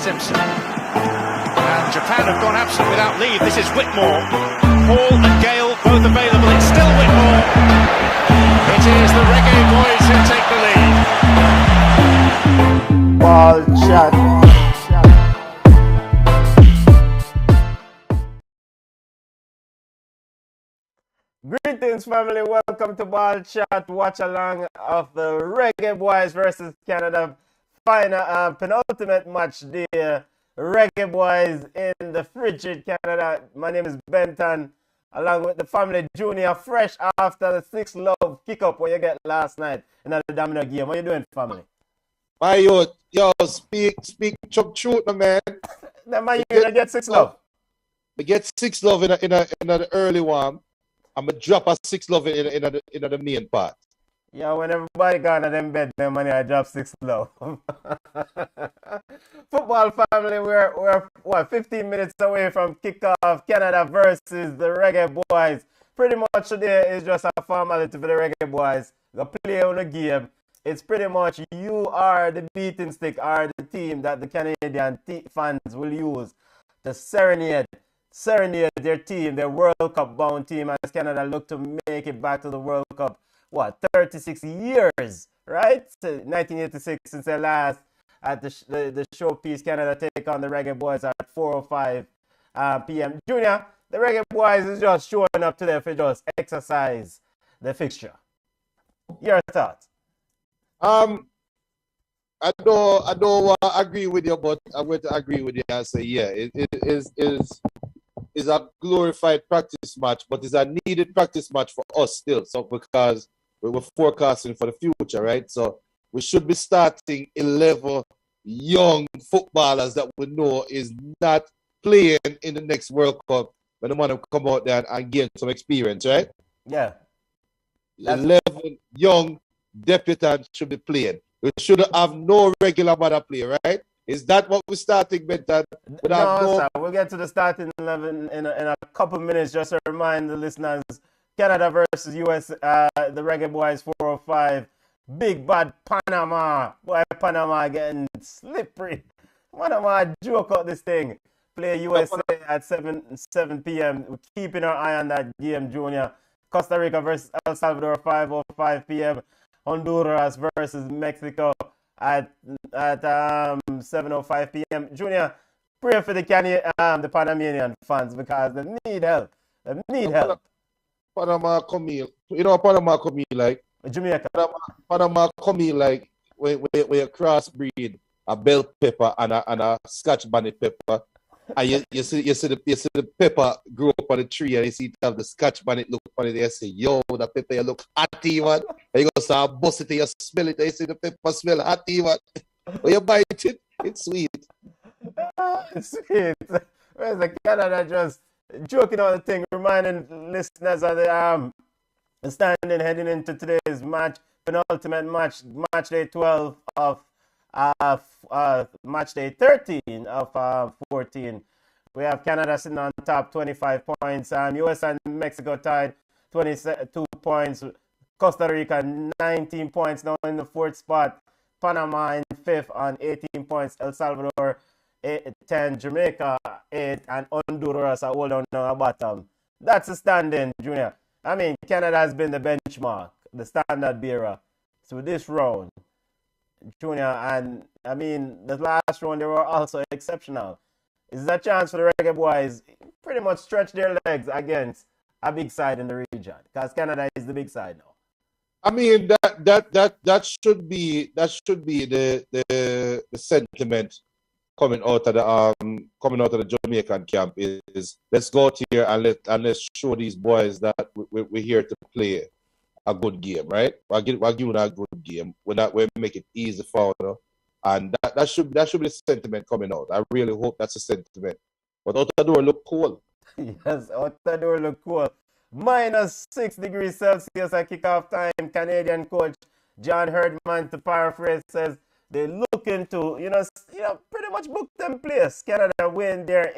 Simpson. And Japan have gone absent without leave. This is Whitmore. Hall and Gale both available. It's still Whitmore. It is the Reggaeboyz who take the lead. Ballchat. Greetings, family. Welcome to Ballchat. Watch along of the Reggaeboyz versus Canada final penultimate match there. Reggaeboyz in the frigid Canada. My name is Benton, along with the family Junior, fresh after the 6-love kick-up what you get last night in the domino game. What you doing, family? My yo, speak truth, man. Then my you get 6-love. We get 6-love in the early one. I'm gonna drop a 6-love in the main part. Yeah, when everybody gone to them bed, them money I drop 6-love. Football family, we're what 15 minutes away from kickoff. Canada versus the Reggaeboyz. Pretty much today is just a formality for the Reggaeboyz. They play on the game. It's pretty much you are the beating stick, are the team that the Canadian fans will use to serenade their team, their World Cup bound team, as Canada look to make it back to the World Cup. What, 36 years, right? 1986 since they last at the showpiece. Canada take on the Reggaeboyz at 4:05 p.m. Junior, the Reggaeboyz is just showing up today for just exercise the fixture. Your thoughts? I don't agree with you, but I'm going to agree with you and say, yeah, it is a glorified practice match, but it's a needed practice match for us still. So because we were forecasting for the future, right? So we should be starting 11 young footballers that we know is not playing in the next World Cup when they want to come out there and gain some experience, right? Yeah. 11 young debutants should be playing. We should have no regular mother play, right? Is that what we're starting, Benton? No, sir. We'll get to the starting 11 in a couple minutes. Just to remind the listeners, Canada versus US, the Reggaeboyz 4:05. Big bad Panama. Boy, Panama getting slippery. Panama joke out this thing. Play USA at 7 p.m. We're keeping our eye on that game, Junior. Costa Rica versus El Salvador 5:05 p.m. Honduras versus Mexico at 7:05 p.m. Junior, pray for the Panamanian fans because they need help. They need help. Panama come here. You know Panama come here like Jamaica. Panama come here like where you crossbreed a bell pepper and a Scotch bonnet pepper. And you see the pepper grow up on the tree and you see it have the Scotch bonnet look on it. You say, yo, the pepper you look hotty, man. And you go start bust it and you smell it and you see the pepper smell hotty, man. When you bite it, it's sweet. It's sweet. Where's the Canada just joking on the thing, reminding listeners of the standing heading into today's match, penultimate match, match day 12 of match day 13 of 14. We have Canada sitting on top, 25 points. US and Mexico tied, 22 points. Costa Rica, 19 points, now in the 4th spot. Panama in 5th on 18 points. El Salvador, 10. Jamaica, 8. And Honduras are all down at the bottom. That's the standing, Junior. I mean, Canada has been the benchmark, the standard bearer. So this round, Junior, and I mean, the last round, they were also exceptional. Is that a chance for the Reggaeboyz pretty much stretch their legs against a big side in the region? Because Canada is the big side now. I mean, that should be the sentiment coming out of the Jamaican camp is let's go out here and let's show these boys that we're here to play a good game, right? We're giving a good game. We make it easy for them. And that should be the sentiment coming out. I really hope that's the sentiment. But out the door look cool. Yes, out the door look cool. -6 degrees Celsius at kickoff time. Canadian coach John Herdman, to paraphrase, says they're looking to, pretty much book them place. Canada win, they're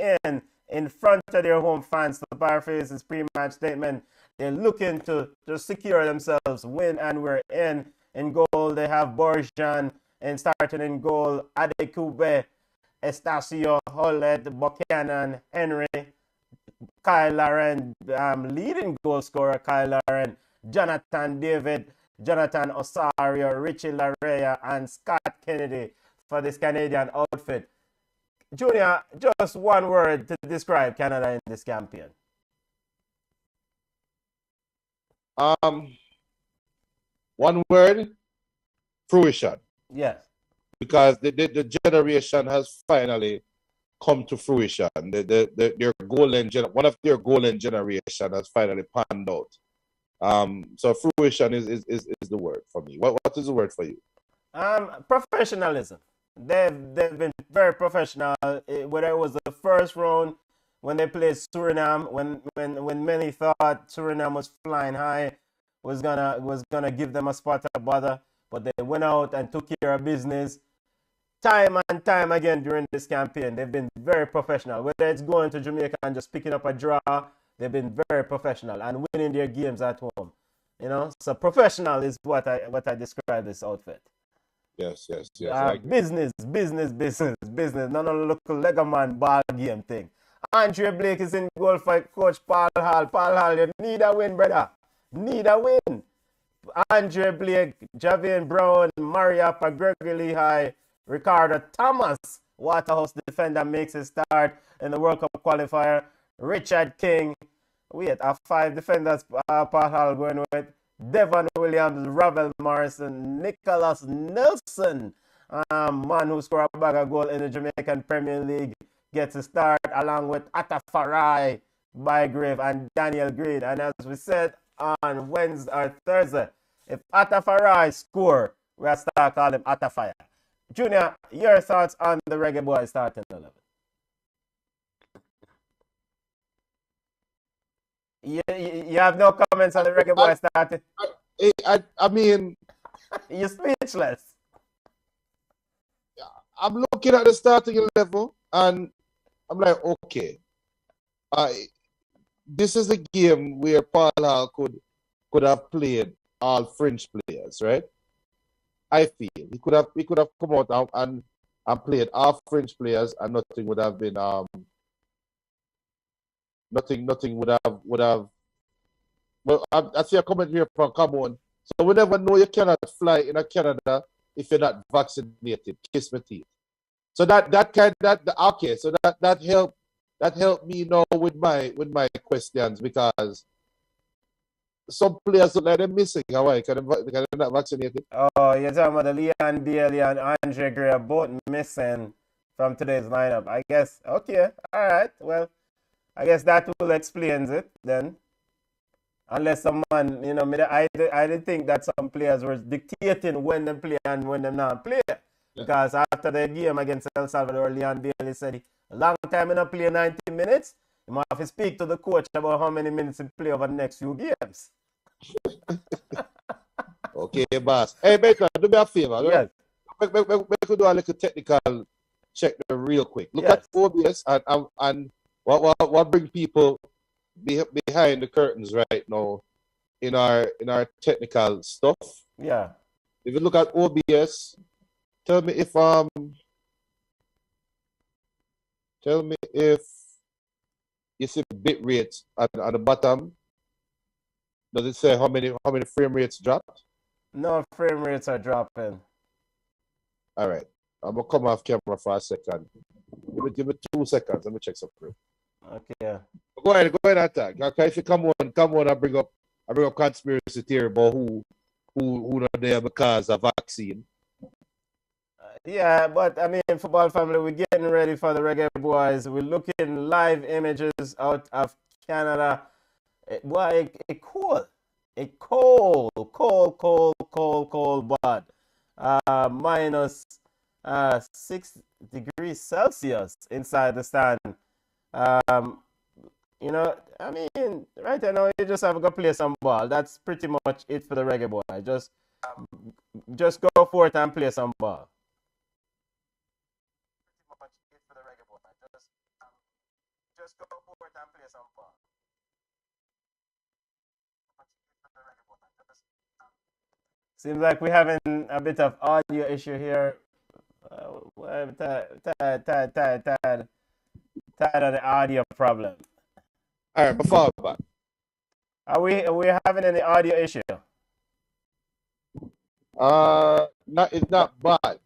in front of their home fans. To paraphrase his pre-match statement, they're looking to secure themselves, win, and we're in. In goal, they have Borjan and starting in goal, Adekube, Estacio, Hullet, Buchanan, Henry, Kyle Lauren, leading goal scorer Kyle Lauren, Jonathan David, Jonathan Osario, Richie Larea, and Scott Kennedy for this Canadian outfit. Junior, just one word to describe Canada in this campaign. One word, fruition. Yes. Because the generation has finally come to fruition. Their golden one of their golden generation has finally panned out. So fruition is the word for me. What is the word for you? Professionalism. They've been very professional. Whether it was the first round when they played Suriname, when many thought Suriname was flying high, was gonna give them a spot to bother, but they went out and took care of business. Time and time again during this campaign, they've been very professional. Whether it's going to Jamaica and just picking up a draw, they've been very professional and winning their games at home. You know, so professional is what I describe this outfit. Yes. Business. None of the local Legoman ball game thing. Andre Blake is in goal for Coach Paul Hall. Paul Hall, you need a win, brother. Need a win. Andre Blake, Javian Brown, Mariapa, Gregory Lehigh, Ricardo Thomas, Waterhouse defender, makes a start in the World Cup qualifier. Richard King. We have 5 defenders, Paul Hall going with. Devon Williams, Ravel Morrison, Nicholas Nelson, man who scored a bag of goal in the Jamaican Premier League, gets a start along with Atafarai, Bygrave, and Daniel Green. And as we said on Wednesday or Thursday, if Atafarai score, we'll start calling him Atafire. Junior, your thoughts on the Reggaeboyz starting 11? You have no comments on the Reggaeboyz starting? I mean, you're speechless. I'm looking at the starting level and I'm like, okay, this is a game where Paul Hall could have played all French players, right? I feel he could have come out and played all French players and nothing would have been nothing would have. Well, I see a comment here from Camon. So we never know you cannot fly in Canada if you're not vaccinated. Kiss my teeth. So okay. So that helped me now with my questions because some players look like they're missing. Why? Because they're not vaccinated. Oh, you're talking about the Leon Bailey and Andre Gray both missing from today's lineup. I guess. Okay. All right. Well, I guess that will explains it then. Unless someone, you know, I didn't think that some players were dictating when they play and when they not play. Yeah. Because after the game against El Salvador, Leon Bailey said a long time he not play 90 minutes. He might have to speak to the coach about how many minutes he play over the next few games. Okay, boss. Hey, Baker, do me a favor. Yes. We could do a little technical check there real quick. Look at OBS and what bring people behind the curtains right now in our technical stuff. Yeah. If you look at OBS, tell me if you see bit rates at the bottom. Does it say how many frame rates dropped? No frame rates are dropping. All right. I'm gonna come off camera for a second. Give me 2 seconds. Let me check something. Okay. Go ahead, attack. Okay, if you come on, I bring up conspiracy theory about who not there because of vaccine. Yeah, but I mean, football family, we're getting ready for the Reggaeboyz. We're looking live images out of Canada. It cold, but minus 6 degrees Celsius inside the stand. You know, I mean, right now you just have to go play some ball. That's pretty much it for the Reggaeboyz. Just go forth and play some ball. Just go forth and play some ball. Seems like we're having a bit of audio issue here. I'm tired of the audio problem. All right, before back. Are we having any audio issue? Not it's not bad.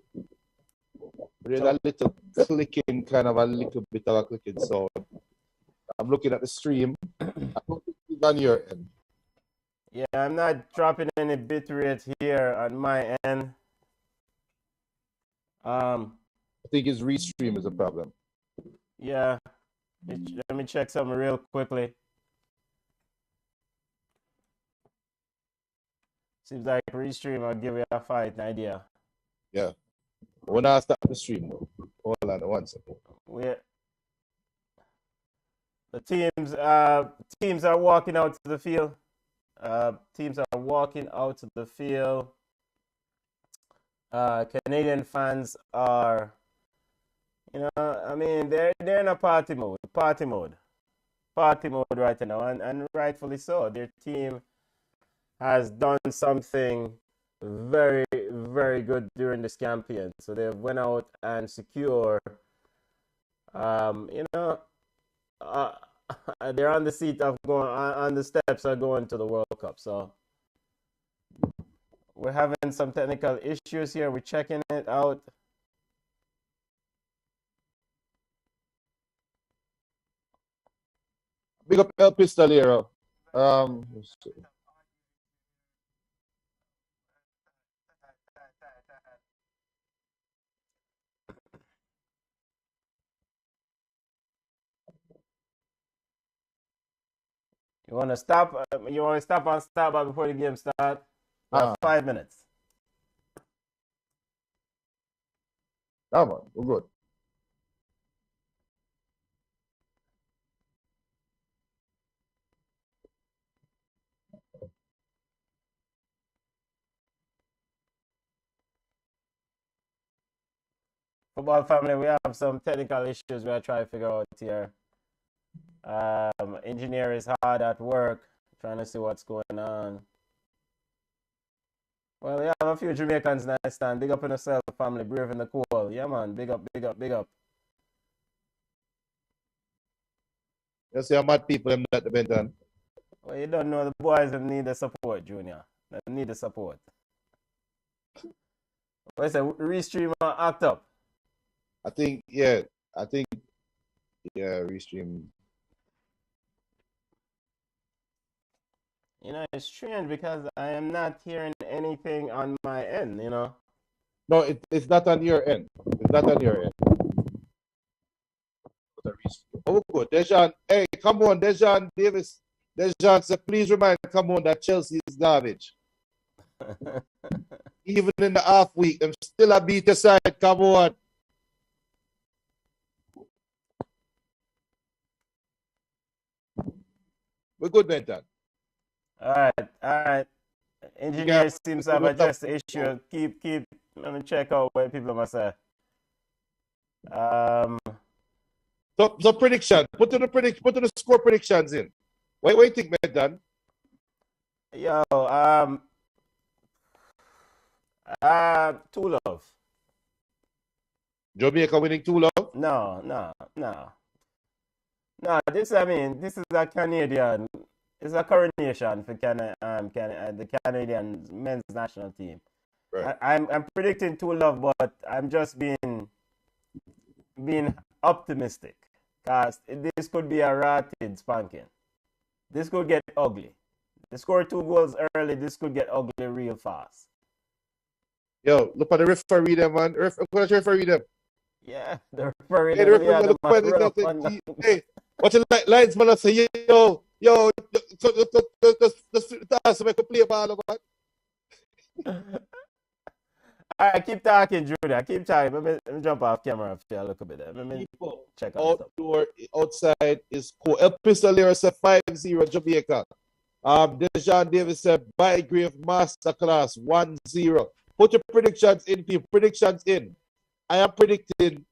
There's a little clicking, kind of a little bit of a clicking sound. I'm looking at the stream. I don't think it's on your end. Yeah, I'm not dropping any bit rate here on my end. I think his restream is a problem. Yeah, let me check something real quickly. Seems like restream will give you a fight idea. Yeah. When I start the stream, though. Hold on one second. The teams are walking out to the field. Teams are walking out to the field. Canadian fans are, I mean, they're in a party mode right now, and rightfully so. Their team has done something very, very good during this campaign. So they went out and secure, they're on the seat of going on the steps of going to the World Cup. So we're having some technical issues here. We're checking it out. Big up El Pistolero. You want to stop? You want to stop and start back before the game starts? 5 minutes. Come on, we're good. Football family, we have some technical issues we are trying to figure out here. Engineer is hard at work, trying to see what's going on. Well, we have a few Jamaicans nice time. Big up in yourself, family, brave in the cold. Yeah, man. Big up, big up, big up. You see how mad people them at the Benton. Well, you don't know the boys that need the support, Junior. They need the support. What is it? Restream or act up? I think, restream. It's strange because I am not hearing anything on my end, No, it's not on your end. It's not on your end. Oh, good. Dejan, hey, come on, Dejan Davis. Dejan said, please remind, come on, that Chelsea is garbage. Even in the half week, I'm still a beat aside. Come on. We're good, Benton. All right. Engineer seems to have addressed the issue. Keep. Let me check out what people must say. So prediction. Put the score predictions in. What do you think, Benton? Yo, 2-love. Jamaica winning 2-love? No. This is a Canadian. It's a coronation for the Canadian men's national team. Right. I'm predicting 2-love, but I'm just being optimistic. Cause this could be a rapid spanking. This could get ugly. They score 2 goals early. This could get ugly real fast. Yo, look at the referee there, man. Look at the referee there. Yeah, the referee. Hey, hey, what's the linesman say? Yo, just make a play ball, man. All right, keep talking, Junior. Keep talking. Let me jump off camera for a little bit. Let me check out outdoor, outside is cool. El Pistolero said 5-0 Jamaica. Dejan Davis said Bygrave Masterclass 1-0. Put your predictions in, people. Predictions in. I am predicting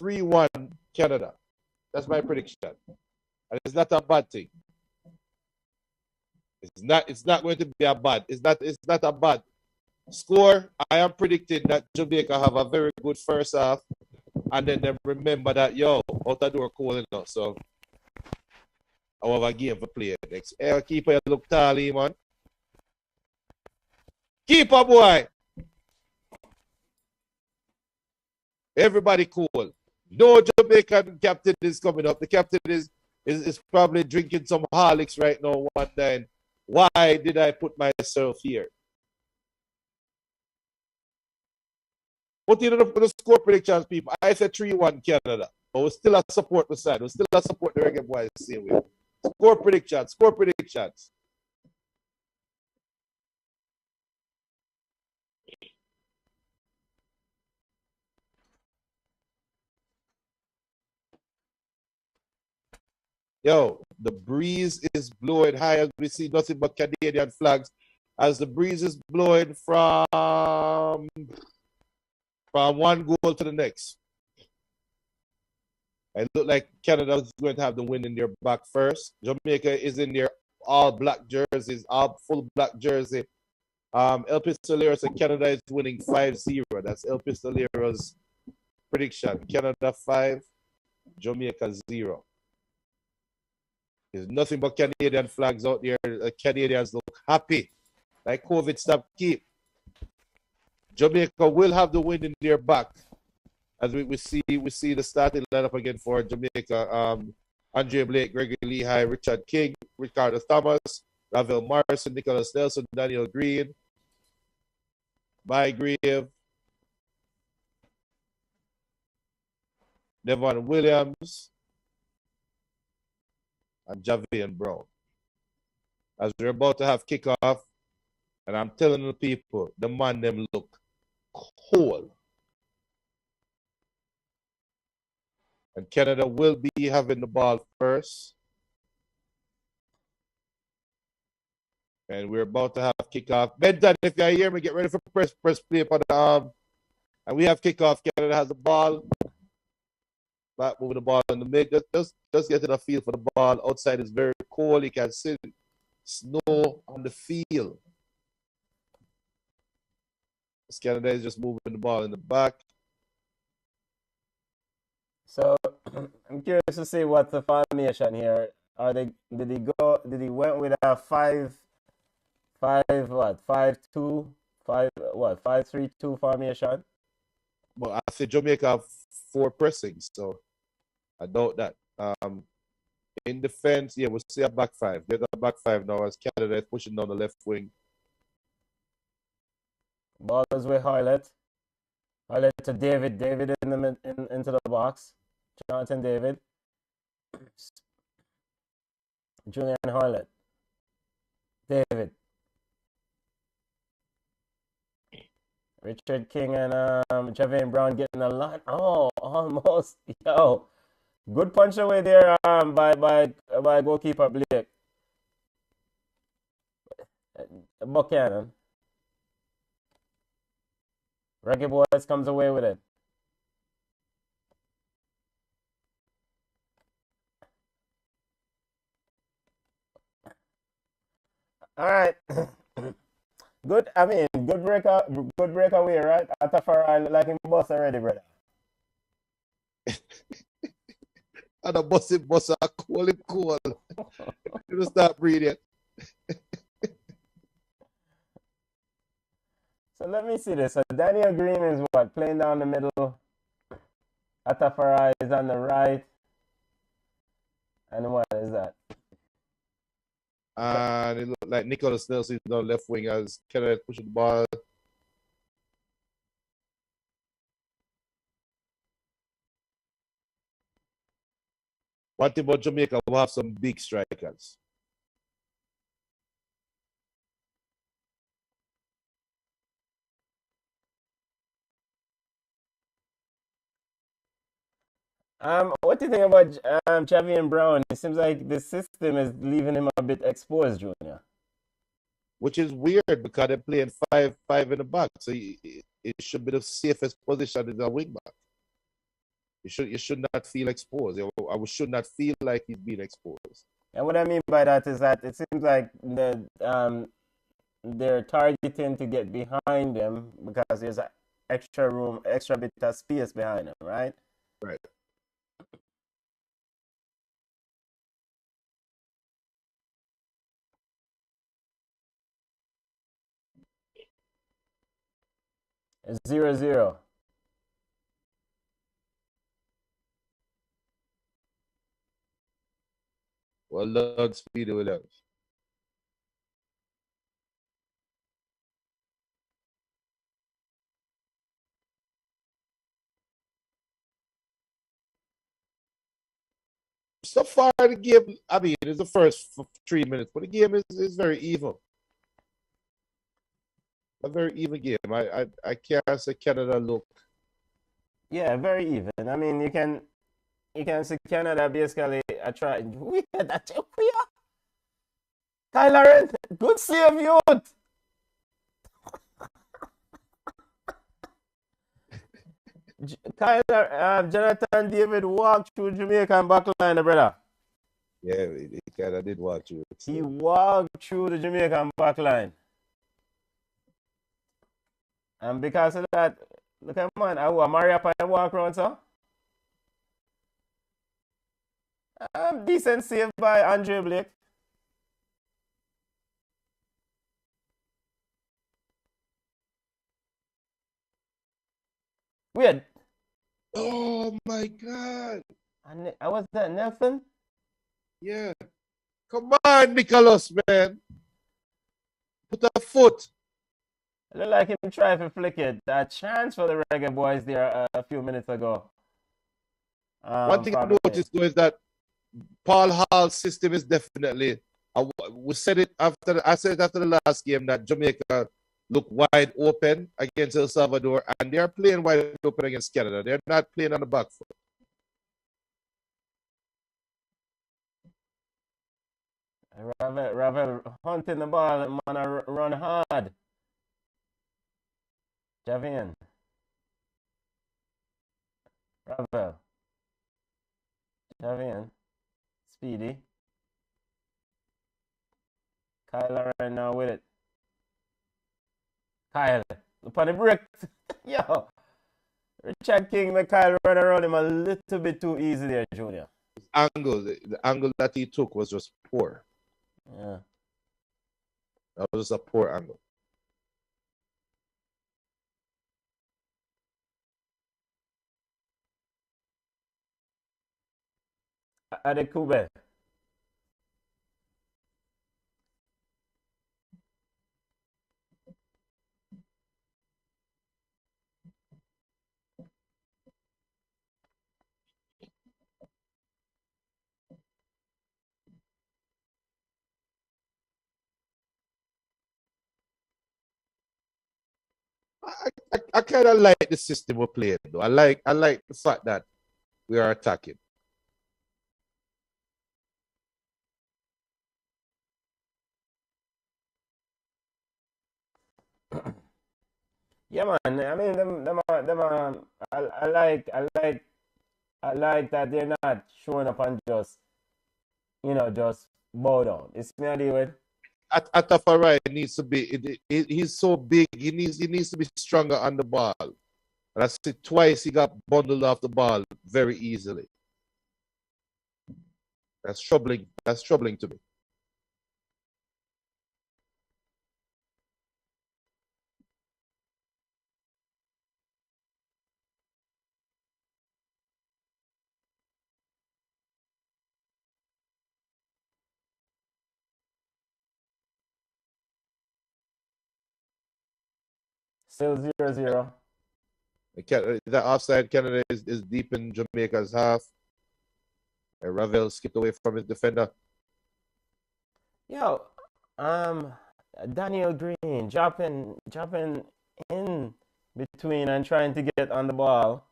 3-1 Canada. That's my prediction. And it's not a bad thing. It's not going to be a bad. It's not a bad. Score, I am predicting that Jamaica have a very good first half, and then they remember that, yo, out the door cold enough, so I have a game for play next. Hey, keeper, you look tally, man. Keeper, boy. Everybody cool. No Jamaican captain is coming up. The captain is probably drinking some Horlicks right now, one day. Why did I put myself here? But you know the score predictions, people. I said 3-1 Canada. But we still support the side. We still support the Reggaeboyz the same way. Score predictions, score predictions. Yo, the breeze is blowing high as we see nothing but Canadian flags. As the breeze is blowing from one goal to the next. It looked like Canada was going to have the win in their back first. Jamaica is in their all black jerseys, all full black jersey. El Pistoleros and Canada is winning 5-0. That's El Pistoleros' prediction. Canada 5, Jamaica 0. There's nothing but Canadian flags out there. The Canadians look happy. Like COVID stopped keep. Jamaica will have the win in their back. As we see the starting lineup again for Jamaica. Andre Blake, Gregory Lehigh, Richard King, Ricardo Thomas, Ravel Morrison, Nicholas Nelson, Daniel Green, Bygrave, Devon Williams, and Javian Brown. As we're about to have kickoff, and I'm telling the people, the man them look cold. And Canada will be having the ball first. And we're about to have kickoff. Benton, if you're here, we get ready for press play for the arm. And we have kickoff. Canada has the ball. Back moving the ball in the mid. Just getting a feel for the ball. Outside is very cold. You can see snow on the field. Canada is just moving the ball in the back. So I'm curious to see what's the formation here. Did he went with a 5-3-2 formation? Well, I say Jamaica have 4 pressings, so I doubt that. In defense, yeah, we'll see a back 5. There's a back 5 now as Canada is pushing down the left wing. Ball is with Hoylett. Hoylett to David. David into the box. Jonathan David. Julian Hoylett. David. Richard King and Javian Brown getting a lot. Oh, almost. Yo. Good punch away there by goalkeeper Blake. Buchanan. Reggaeboyz comes away with it. All right. Good. I mean, good breakaway, right? Atafari look like him boss already, brother. And a boss him cool. You start breathing. So let me see this. So Daniel Green is what? Playing down the middle. Atafari is on the right. And what is that? And it looked like Nicholas Nelson is on left wing as Canada pushing the ball. One thing about Jamaica, we'll have some big strikers. What do you think about Javian Brown? It seems like the system is leaving him a bit exposed, Junior. Which is weird because they're playing 5-5 in the back. So it should be the safest position as a wing back. You should not feel exposed. I should not feel like he's being exposed. And what I mean by that is that it seems like they're targeting to get behind them because there's a extra room, extra bit of space behind them, right? Right. It's 0-0. Well done, Speedy Williams. So far, the game, I mean, it's the first 3 minutes, but the game is very even. A very even game. I can't say Canada look. Yeah, very even. I mean, you can see Canada basically try. We had that. Kyler, good save, youth. Kyler, Jonathan David walked through Jamaican backline, brother. Yeah, he kind of did watch it. He walked through the Jamaican backline. And because of that, look at man, I Maria Pine walk around, so. Decent save by Andre Blake. Weird. Oh my God. And was that Nelson? Yeah. Come on, Nicholas, man. Put a foot. It looked like him try to flick it. That chance for the Reggaeboyz there a few minutes ago. One thing I probably. noticed though is that Paul Hall's system is definitely. We said it after. I said it after the last game that Jamaica looked wide open against El Salvador, and they are playing wide open against Canada. They're not playing on the back foot. Ravel hunting the ball, man, run hard. Javian. Ravel. Javian. Speedy. Kyle right now with it. Kyle. Upon the break. Yo. Richard King make Kyle run around him a little bit too easy there, Junior. The angle that he took was just poor. Yeah. That was just a poor angle. Adekube. I kind of like the system we're playing though. I like the fact that we are attacking. Yeah, man. I mean, I like that they're not showing up and just bow down. It's me I deal with. Atafarai needs to be. He's so big. He needs to be stronger on the ball. And I see twice he got bundled off the ball very easily. That's troubling. That's troubling to me. Still 0-0. The offside Canada is deep in Jamaica's half. And Ravel skipped away from his defender. Yo, Daniel Green dropping in between and trying to get on the ball.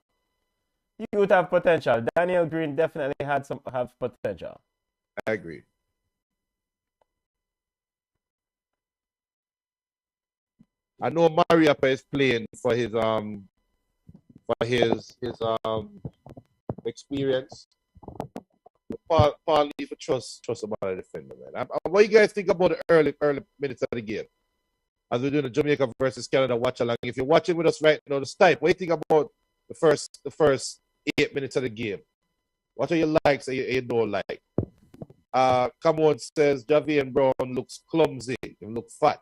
You would have potential. Daniel Green definitely have potential. I agree. I know Mariapa is playing for his experience. Paul need to trust about the defender, man. What you guys think about the early minutes of the game? as we're doing the Jamaica versus Canada watch along. If you're watching with us right now, the Stipe, what do you think about the first 8 minutes of the game? What are your likes and you don't like? Come on says Javian Brown looks clumsy and look fat.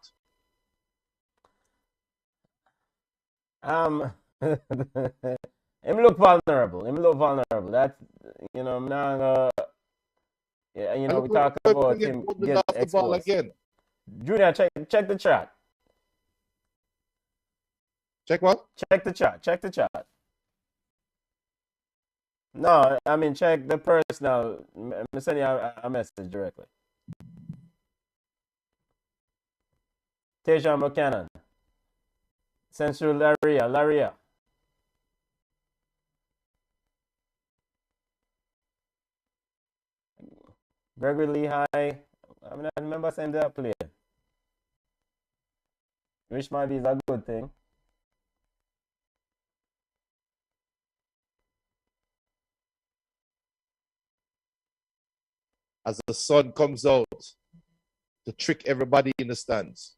Him look vulnerable. Him look vulnerable. That's, I'm not gonna, yeah, we talk about him get off the ball exposed. again. Junior, check the chat. Check what? Check the chat. Check the chat. No, I mean check the personal. I'm sending you a message directly. Tejan Buchanan. Central Laria. Gregory Lehigh. I mean, I remember saying that play. Which might be a good thing. As the sun comes out to trick everybody in the stands.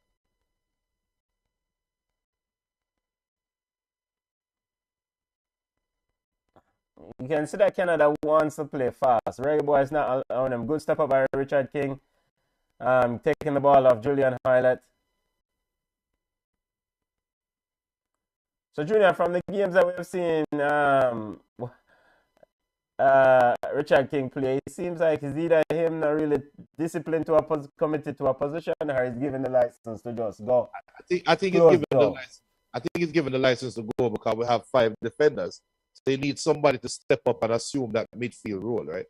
You can see that Canada wants to play fast. Reggaeboyz not on them. Good step up by Richard King. Taking the ball off Julian Hoylett. So Junior, from the games that we've seen Richard King play, it seems like it's either him not really disciplined to committed to a position, or he's given the license to just go. I think he's given the license. I think he's given the license to go because we have 5 defenders. So they need somebody to step up and assume that midfield role, right?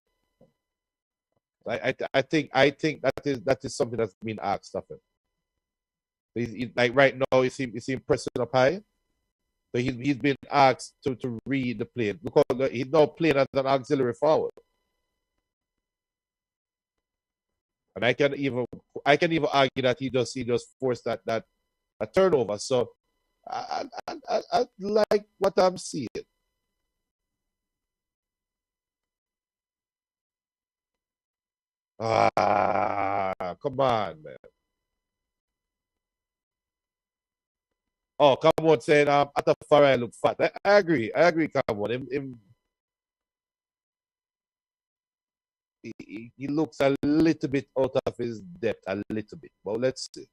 I think that is something that's been asked of him. Like right now, he's pressing up high. So he's been asked to read the play because he's now playing as an auxiliary forward. And I can even argue that he just forced that a turnover. So I like what I'm seeing. Come on, man. Oh, come on, saying Atafari look fat. I agree. Come on. He looks a little bit out of his depth, a little bit. But let's see.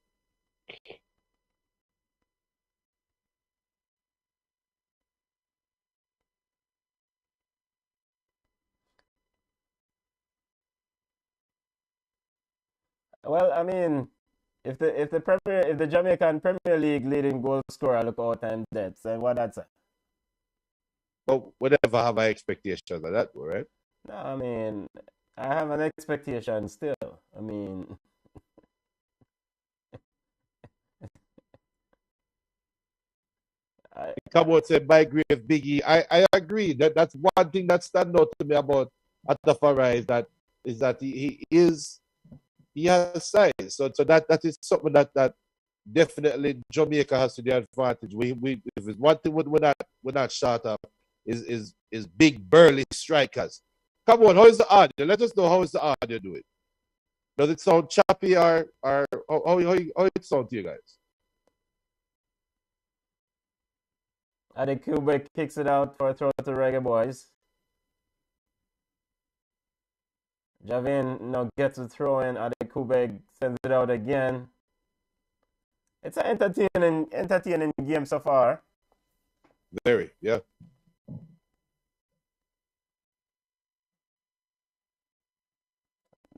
Well, I mean, if the Jamaican Premier League leading goal scorer look out and depth, then what that's it? But whatever have I expectations of that, right? No, I mean, I have an expectation still. I mean, come out say by Grave Biggie. I agree that's one thing that stands out to me about Atafari is that he has size. So that is something that definitely Jamaica has to the advantage. We if it's one thing we're not short of is big burly strikers. Come on, how is the audio? Let us know how is the audio doing. Does it sound choppy or how it sound to you guys? Adekube kicks it out for a throw to Reggaeboyz. Javin now gets a throw in. Adekube sends it out again. It's an entertaining game so far. Very, yeah.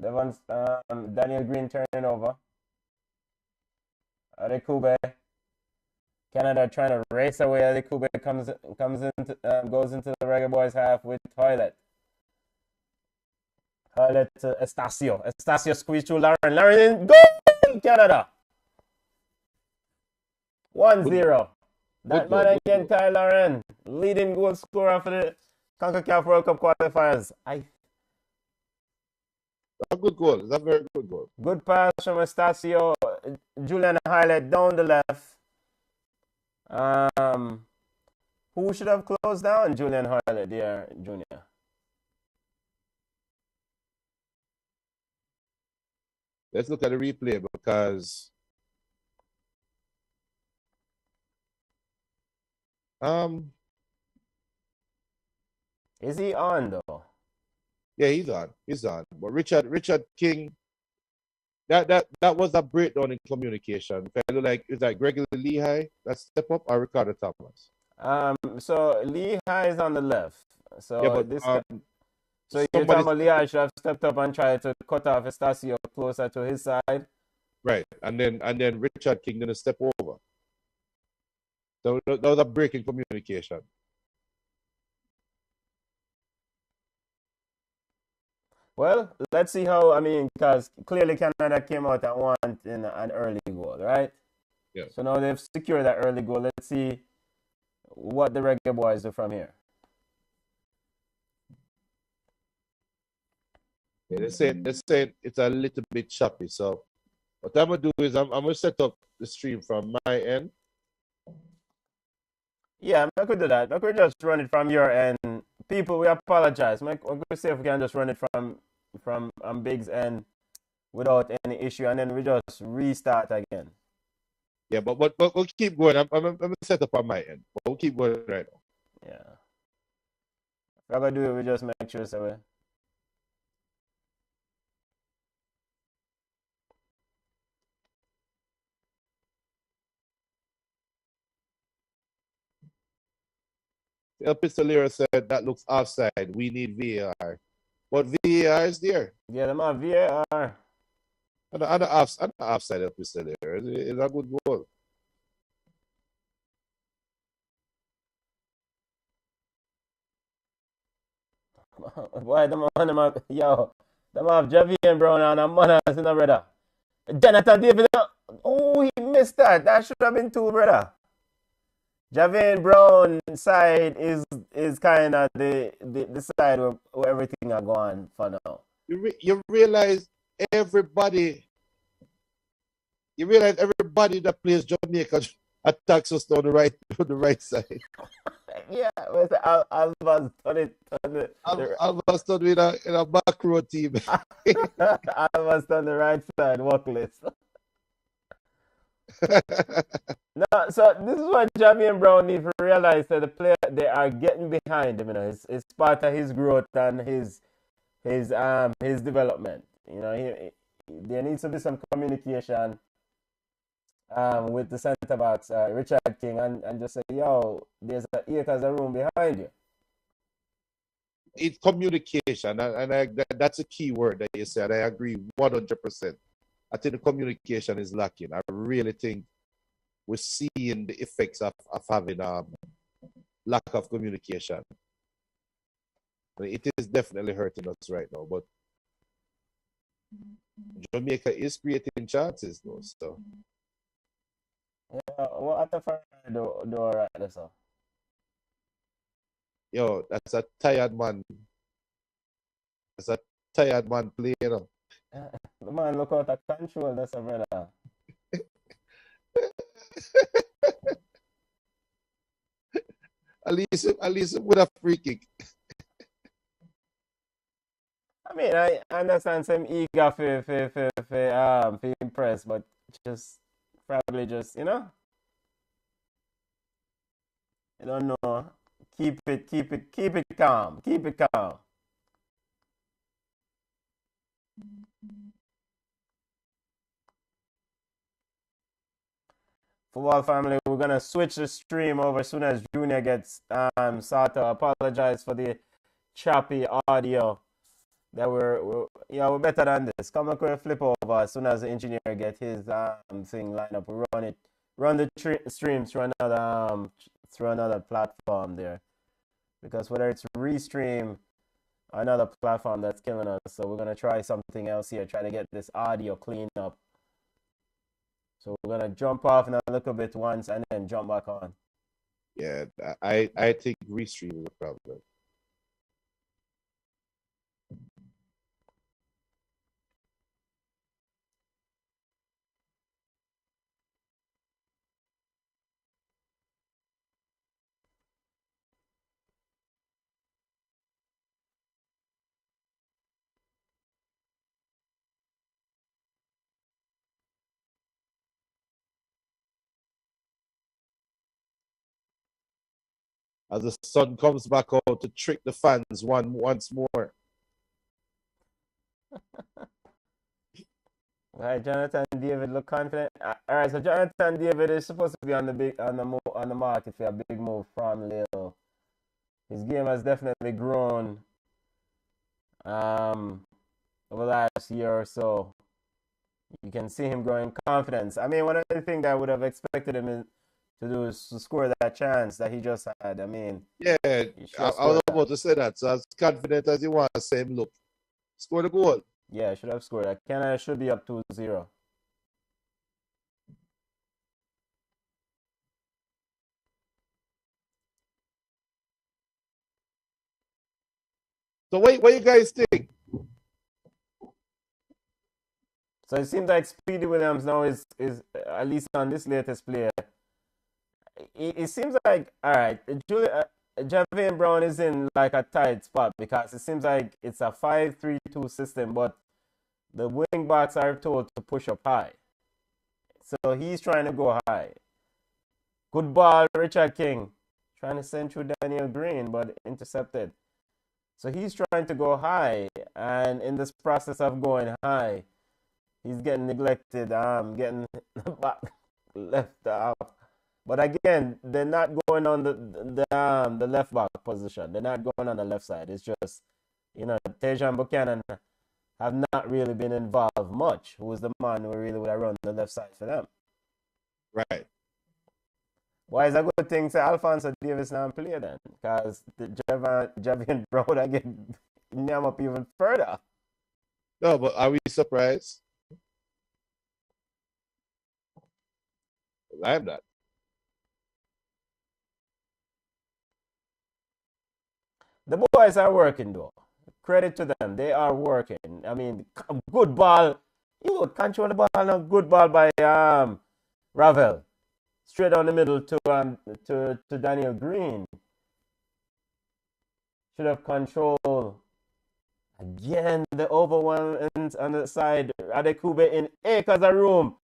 Daniel Green turning over. Adekube. Canada trying to race away. Adekube goes into the Reggaeboyz half with Hoylett. Hoylett to Estacio. Estacio squeeze through Lauren. Lauren in goal! Canada. 1-0. That man again, Kyle Lauren, leading goal scorer for the CONCACAF World Cup qualifiers. A good goal. It's a very good goal. Good pass from Estacio. Julian Hoylett down the left. Who should have closed down Julian Hoylett there, Junior? Let's look at the replay because Um, Is he on though? yeah, he's on. He's on. But Richard King, that was a breakdown in communication. It looked like it's like Gregory Lehigh that step up or Ricardo Thomas. So Lehigh is on the left. Yeah, So but this guy, so you're talking somebody about Lehigh should have stepped up and tried to cut off Estacio closer to his side. right, and then Richard King gonna step over. That was a break in communication. Well, let's see how, I mean, because clearly Canada came out and won in an early goal, right? Yeah. So now they've secured that early goal. Let's see what the Reggaeboyz do from here. Yeah, they say it's a little bit choppy. So what I'm gonna do is I'm gonna set up the stream from my end. Yeah, I could do that. I could just run it from your end. People, we apologize. I could see if we can just run it from Big's end without any issue, and then we just restart again. Yeah, but we'll keep going. I'm gonna set up on my end. But we'll keep going right now. Yeah. If we're gonna do it, we just make sure so we. El Pistolero said that looks offside. We need VAR. But VAR is there. Yeah, them have VAR. And the offside El Pistolero. It's a good goal. Boy, them have, yo, them have Javier Brown and a Manas in the brother. Jonathan David, oh, he missed that. That should have been two, brother. Javier Brown side is kind of the side where everything are going for now. You realize everybody that plays Jamaica attacks us on the right side. Yeah, Alva's done it. Alva's done in a back row team. Alva's done the right side, walk list. No, so this is what Javier Brown need to realize that the player they are getting behind him. You know, it's part of his growth and his development. You know, there needs to be some communication with the centre backs, Richard King, and just say, yo, there's an acres of room behind you. It's communication, and that's a key word that you said. I agree 100%. I think the communication is lacking. I really think we're seeing the effects of having lack of communication. I mean, it is definitely hurting us right now, but Jamaica is creating chances, though. So. Yeah, what the fuck do right there, so? Yo, that's a tired man. That's a tired man playing. You know? The man look out of control, that's a brother. At least with a free kick. I mean, I understand some eager for impress, but just probably just, you know, I don't know. Keep it calm. Keep it calm. Football family, we're gonna switch the stream over as soon as Junior gets started. Apologize for the choppy audio. That we're better than this. Come on, quick flip over as soon as the engineer get his thing lined up. We run the streams through another platform there, because whether it's restream another platform that's killing us, so we're gonna try something else here. Try to get this audio cleaned up. So we're gonna jump off in a little bit once and then jump back on. Yeah, I think restream is a problem. as the sun comes back out to trick the fans once more. All right, Jonathan David look confident. All right, so Jonathan David is supposed to be on the market for a big move from Lille. His game has definitely grown over the last year or so. You can see him growing confidence. I mean, one of the things I would have expected him to do is to score that chance that he just had. I mean, yeah, I was about to say that. So as confident as you want to say him look, score the goal. Yeah, should have scored that. Canada should be up 2-0. So what you guys think? So it seems like Speedy Williams now is at least on this latest player. It seems like, all right, Javian Brown is in like a tight spot because it seems like it's a 5-3-2 system, but the wing backs are told to push up high. So he's trying to go high. Good ball, Richard King. Trying to send through Daniel Green, but intercepted. So he's trying to go high, and in this process of going high, he's getting neglected, getting back left off. But again, they're not going on the left back position. They're not going on the left side. It's just, Tejan Buchanan have not really been involved much. Who was the man who really would have run the left side for them? Right. Why is a good thing to Alphonso Davis now play then? Because Javian Brown would have get him up even further. No, but are we surprised? I'm not. The boys are working though. Credit to them. They are working. I mean, good ball. You would control the ball now. Good ball by Ravel. Straight down the middle to Daniel Green. Should have control. Again, the overwhelm on the side. Adekube in acres of room.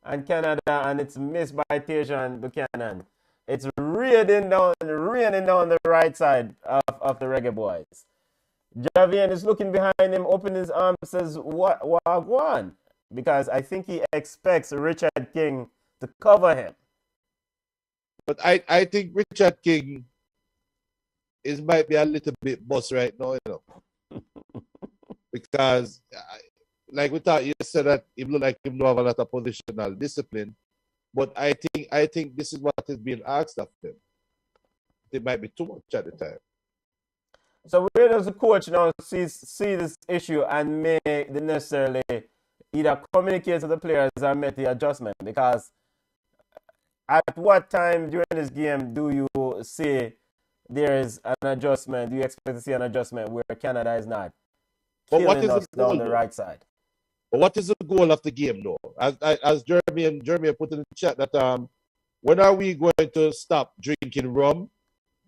And Canada, and it's missed by Tejan Buchanan. It's raining down the right side of the Reggaeboyz. Javian is looking behind him, opening his arms, says, what Wagwan? Because I think he expects Richard King to cover him. But I think Richard King might be a little bit boss right now, because like we thought, you said that he looked like him don't have a lot of positional discipline. But I think this is what is being asked of him. It might be too much at the time. So where does the coach now see this issue and make the necessarily either communicate to the players or make the adjustment? Because at what time during this game do you see there is an adjustment? Do you expect to see an adjustment where Canada is not killing us down the right side? But what is the goal of the game, though? As Jeremy put in the chat that when are we going to stop drinking rum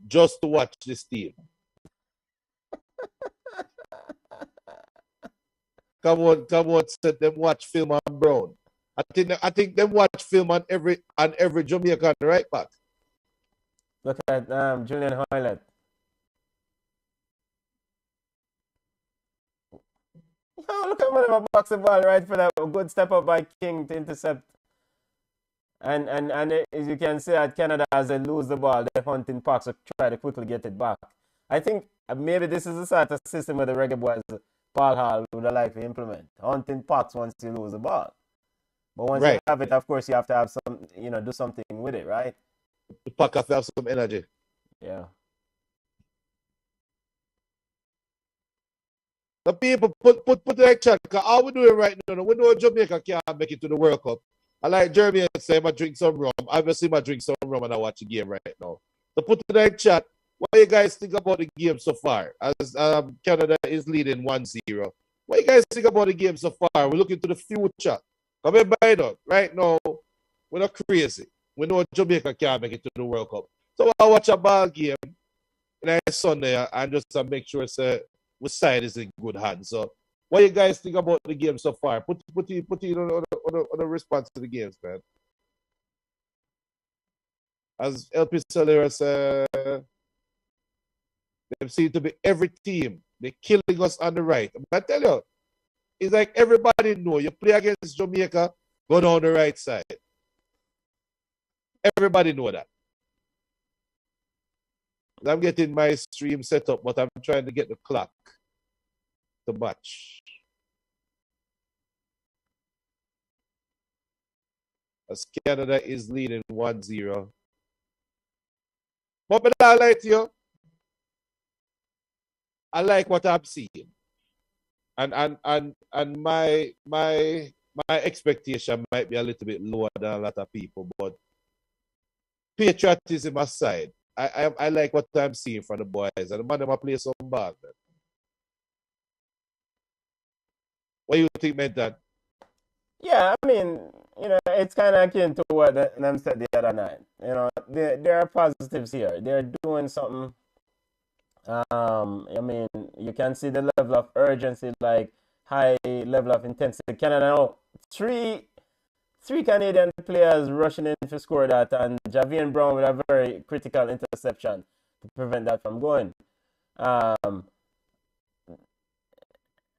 just to watch this team? Come on, set them watch film on Brown. I think them watch film on every Jamaican right back. Look at Julian Hoylett. Oh, look at him box the ball right for that good step up by King to intercept. And as you can see at Canada, as they lose the ball, they're hunting Parks to try to quickly get it back. I think maybe this is the sort of system where the Reggaeboyz Paul Hall would like to implement. Hunting Parks once you lose the ball. But once you have it, of course, you have to have some, do something with it, right? The Pack have to have some energy. Yeah. The people put the chat, because all we're doing right now, we know Jamaica can't make it to the World Cup. I like Jeremy say, I drink some rum. Obviously, I drink some rum and I watch the game right now. So put in the chat, what do you guys think about the game so far? As Canada is leading 1-0. What do you guys think about the game so far? We're looking to the future. Remember, right now, we're not crazy. We know Jamaica can't make it to the World Cup. So I watch a ball game and Sunday and just to make sure which side is in good hands. So what do you guys think about the game so far? Put it on the response to the games, man. As LP Celera said, Them seem to be every team. They're killing us on the right. I tell you, it's like everybody know you play against Jamaica, go down the right side. Everybody know that. I'm getting my stream set up, but I'm trying to get the clock to match. As Canada is leading 1-0. But I like you. I like what I'm seeing. And my expectation might be a little bit lower than a lot of people, but patriotism aside, I like what I'm seeing from the boys, and the man them play some ball. Man. What do you think, Mentan? Yeah, I mean, it's kind of akin to what them said the other night. There are positives here. They're doing something. I mean, you can see the level of urgency, like high level of intensity. Canada now, three Canadian players rushing in to score that, and Javian Brown with a very critical interception to prevent that from going.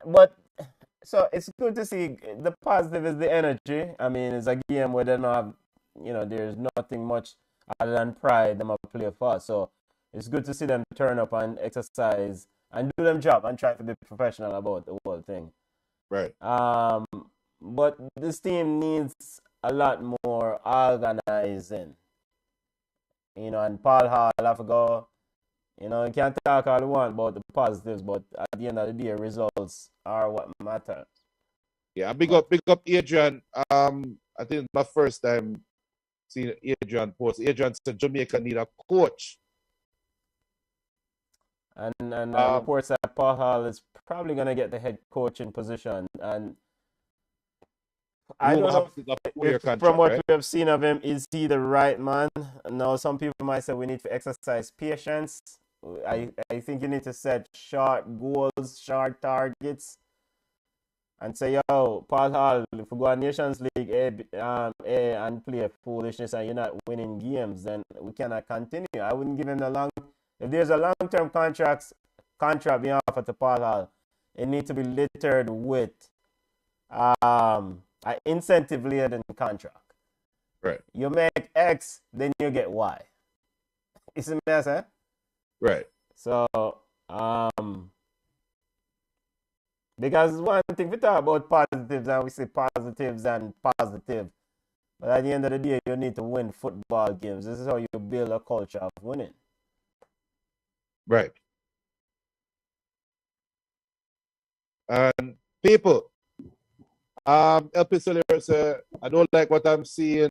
But so it's good to see. The positive is the energy. I mean, it's a game where they don't have, there's nothing much other than pride them up play for. So it's good to see them turn up and exercise and do them job and try to be professional about the whole thing. Right. But this team needs a lot more organizing. And Paul Hall have to go. You can't talk all you want about the positives, but at the end of the day, results are what matters. Yeah, big up Adrian. I think it's my first time seeing Adrian post. Adrian said Jamaica need a coach. And reports that Paul Hall is probably going to get the head coaching position. And I don't know if from what we have seen of him, is he the right man? Now, some people might say we need to exercise patience. I think you need to set short goals, short targets, and say, yo, Paul Hall, if we go on Nations League A and play foolishness and you're not winning games, then we cannot continue. I wouldn't give him if there's a long-term contract being offered to Paul Hall, it needs to be littered with an incentive-laden contract. Right. You make X, then you get Y. It's a mess, eh? Right. So, because one thing we talk about positives and we say positives and positive, but at the end of the day, you need to win football games. This is how you build a culture of winning. Right. And people, LP Soler said, I don't like what I'm seeing.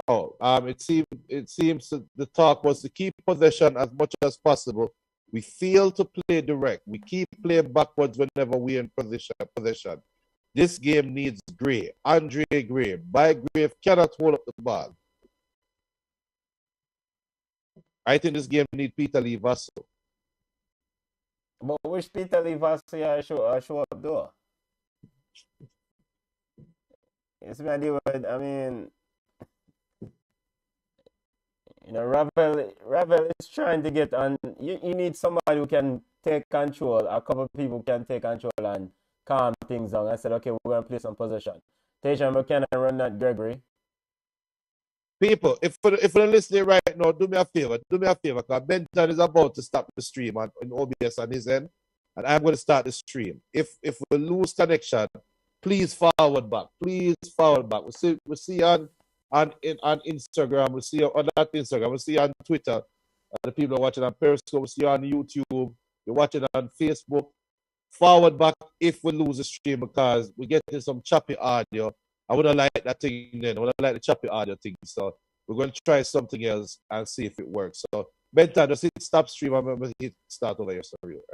It seems the talk was to keep possession as much as possible. We fail to play direct. We keep playing backwards whenever we're in possession. This game needs Gray, Andre Gray. Bygrave cannot hold up the ball. I think this game needs Peter Lee Vassell. But which Peter Lee Vassell show up though? It's my deal. I mean, Ravel is trying to get on. You need somebody who can take control. A couple of people can take control and calm things down. I said, okay, we're going to play some possession. Tajan Buchanan run that Gregory. People, if you're listening right now, do me a favor, because Benton is about to stop the stream on OBS on his end, and I'm going to start the stream. If we lose connection, please forward back. Please forward back. We see on Instagram, we see on that Instagram, we see on Twitter, the people are watching on Periscope, we see on YouTube, you're watching on Facebook. Forward back if we lose the stream because we're getting some choppy audio. I wouldn't like that thing then. I wouldn't like the choppy audio thing. So we're going to try something else and see if it works. So Benton, just hit stop stream. I'm going to hit start over here. Sorry. Right.